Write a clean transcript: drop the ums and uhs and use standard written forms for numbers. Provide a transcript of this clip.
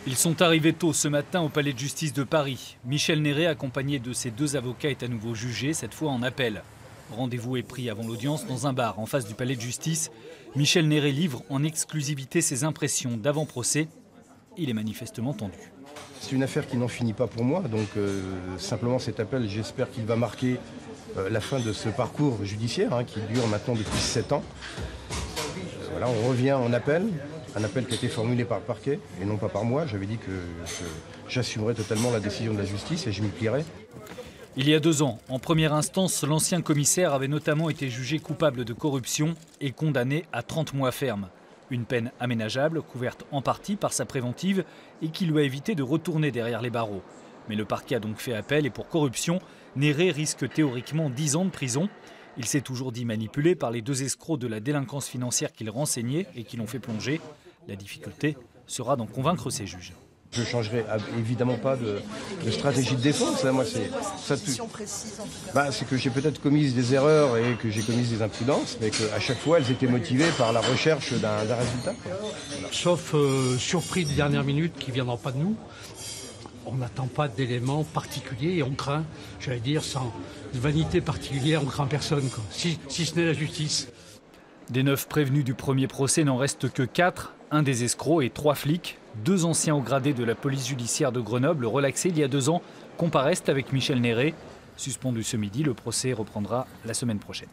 Ils sont arrivés tôt ce matin au palais de justice de Paris. Michel Néré, accompagné de ses deux avocats, est à nouveau jugé, cette fois en appel. Rendez-vous est pris avant l'audience dans un bar en face du palais de justice. Michel Néré livre en exclusivité ses impressions d'avant-procès. Il est manifestement tendu. C'est une affaire qui n'en finit pas pour moi, donc simplement cet appel, j'espère qu'il va marquer la fin de ce parcours judiciaire qui dure maintenant depuis 7 ans. Voilà, on revient en appel. Un appel qui a été formulé par le parquet et non pas par moi. J'avais dit que j'assumerais totalement la décision de la justice et je m'y plierais. Il y a 2 ans, en première instance, l'ancien commissaire avait notamment été jugé coupable de corruption et condamné à 30 mois ferme. Une peine aménageable, couverte en partie par sa préventive et qui lui a évité de retourner derrière les barreaux. Mais le parquet a donc fait appel et pour corruption, Néré risque théoriquement 10 ans de prison. Il s'est toujours dit manipulé par les 2 escrocs de la délinquance financière qu'il renseignait et qui l'ont fait plonger. La difficulté sera d'en convaincre ses juges. Je ne changerai évidemment pas de stratégie de défense. Moi, c'est que j'ai peut-être commis des erreurs et que j'ai commis des imprudences, mais qu'à chaque fois, elles étaient motivées par la recherche d'un résultat. Sauf surpris de dernière minute qui ne viendra pas de nous. On n'attend pas d'éléments particuliers et on craint, j'allais dire, sans vanité particulière, on craint personne, quoi. Si ce n'est la justice. Des 9 prévenus du premier procès, n'en reste que 4, un des escrocs et 3 flics. 2 anciens hauts gradés de la police judiciaire de Grenoble, relaxés il y a 2 ans, comparaissent avec Michel Néré. Suspendu ce midi, le procès reprendra la semaine prochaine.